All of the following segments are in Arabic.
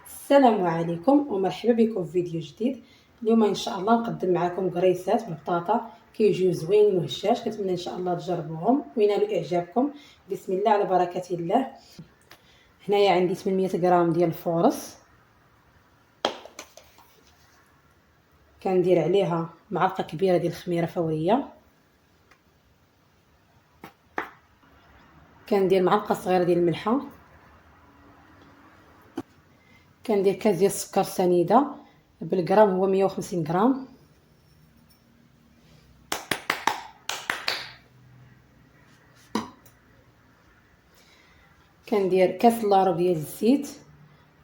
السلام عليكم ومرحبا بكم في فيديو جديد. اليوم ان شاء الله نقدم معكم قريصات بالبطاطا كيجيو زوينين وهشاش. كنتمنى ان شاء الله تجربوهم وينالوا اعجابكم. بسم الله على بركه الله. هنايا عندي 800 غرام ديال الفورص، كندير عليها معلقه كبيره ديال الخميره فوريه، كندير معلقه صغيره ديال الملحه، كندير كاس ديال السكر سنيده بالغرام هو 150 غرام، كندير كاس لارو ديال الزيت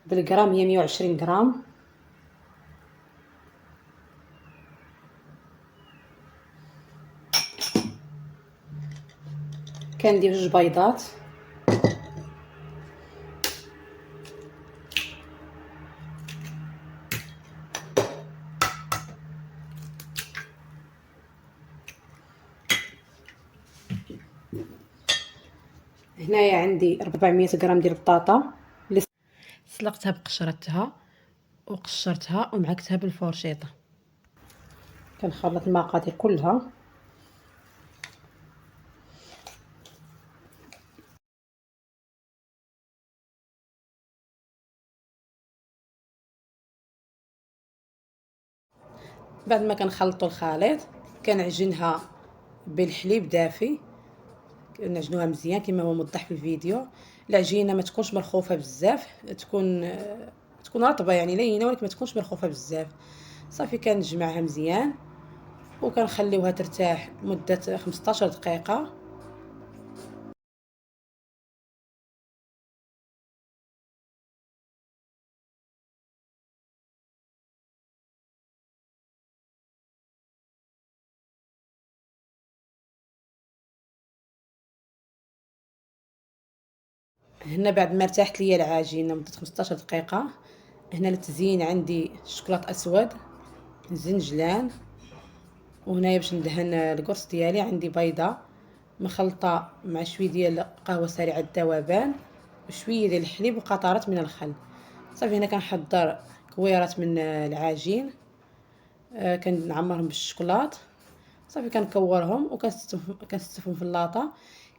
بالغرام هي 120 غرام، كندير 2 بيضات، هنايا عندي 400 غرام ديال البطاطا اللي سلقتها بقشرتها وقشرتها ومعكتها بالفورشيطه. كنخلط المقادير كلها. بعد ما كنخلطوا الخليط كنعجنها بالحليب دافي، كنعجنوها مزيان كما هو موضح في الفيديو. العجينه ما تكونش مرخوفه بزاف، تكون رطبه يعني لينه، ولكن ما تكونش مرخوفه بزاف. صافي كنجمعها مزيان وكنخليوها ترتاح مده 15 دقيقه. هنا بعد ما ارتاحت ليا العجينه مده 15 دقيقه، هنا للتزيين عندي شوكولاط اسود، زنجلان، وهنايا باش ندهن القرص ديالي عندي بيضه مخلطه مع شويه ديال قهوه سريعه الذوبان وشويه ديال الحليب وقطرات من الخل. صافي هنا كنحضر كويرات من العجين، كنعمرهم بالشوكولاط. صافي كنكورهم وكنستفهم في اللاطه.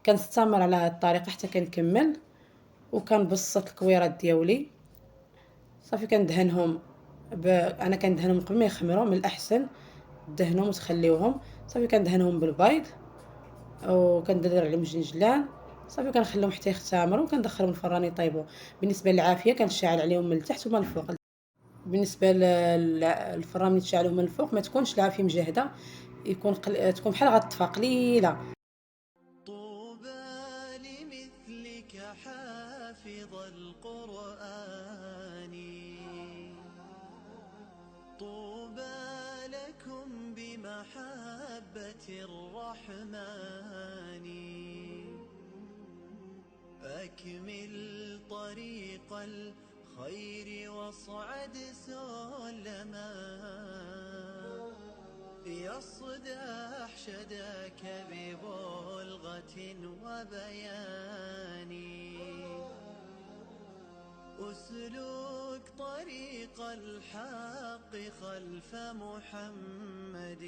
كنستمر على هذه الطريقه حتى كنكمل وكنبسط الكويرات ديالي. صافي كندهنهم انا كندهنهم قبل ما يخمروا، من الاحسن دهنهم وتخليوهم. صافي كندهنهم بالبيض وكندير عليهم جنجلان. صافي كنخليهم حتى يختمروا وكندخلهم الفران يطيبوا. بالنسبه للعافيه كنشعل عليهم من التحت ومن الفوق. بالنسبه للفران ملي تشعلوه من الفوق ما تكونش العافيه مجهده، تكون بحال غطفى قليله. طوبى لمثلك حافظ القرآن، طوبى لكم بمحبة الرحمن، أكمل طريق الخير واصعد سلما، يصدح شداك ببلغة وبيان، أسلك طريق الحق خلف محمد،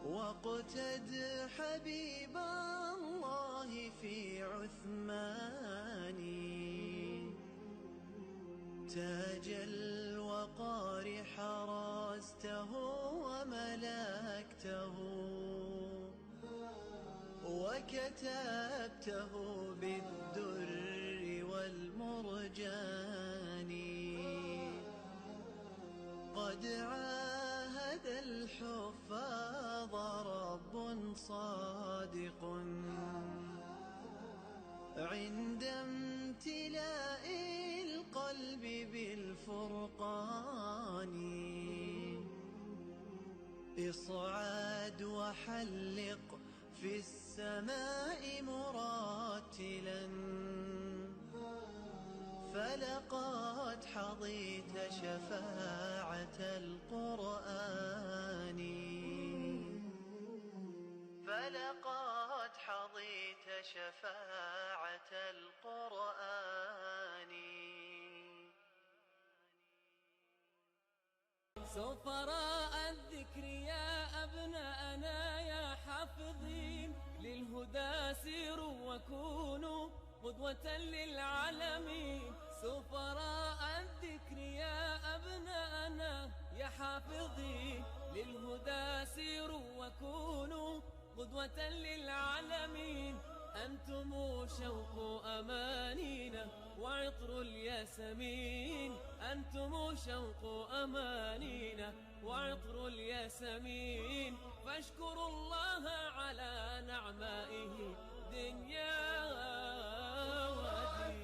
واقتد حبيب الله في عثمان، تاج الوقار حرسته وملكته، وكتبته بالدر والمرجان، قد عاهد الحفاظ رب صادق عند امتلاء القلب بالفرقان، اصعد وحلق في السماء مرتلا، فلقد حظيت شفاعة القرآن، فلقد حظيت شفاعة القرآن. سفراء الذكر يا أبناءنا يا حافظين للهدى سيروا وكونوا قدوة للعالمين. سفراء الذكر يا أبناءنا يا حافظين للهدى سيروا وكونوا قدوة للعالمين. أنتم شوق أمانينا وعطر الياسمين. أنتم شوق أمانينا وعطر الياسمين. فاشكروا الله على نعمائه دنيا ودين.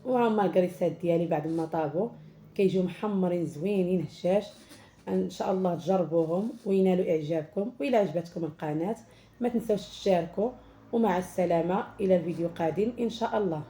وهما الكريسات ديالي بعد ما طابوا كيجيو محمرين زوينين هشاش. ان شاء الله تجربوهم وينالوا اعجابكم. والى عجبتكم القناه ما تنسوش تشاركوا، ومع السلامه الى الفيديو قادم ان شاء الله.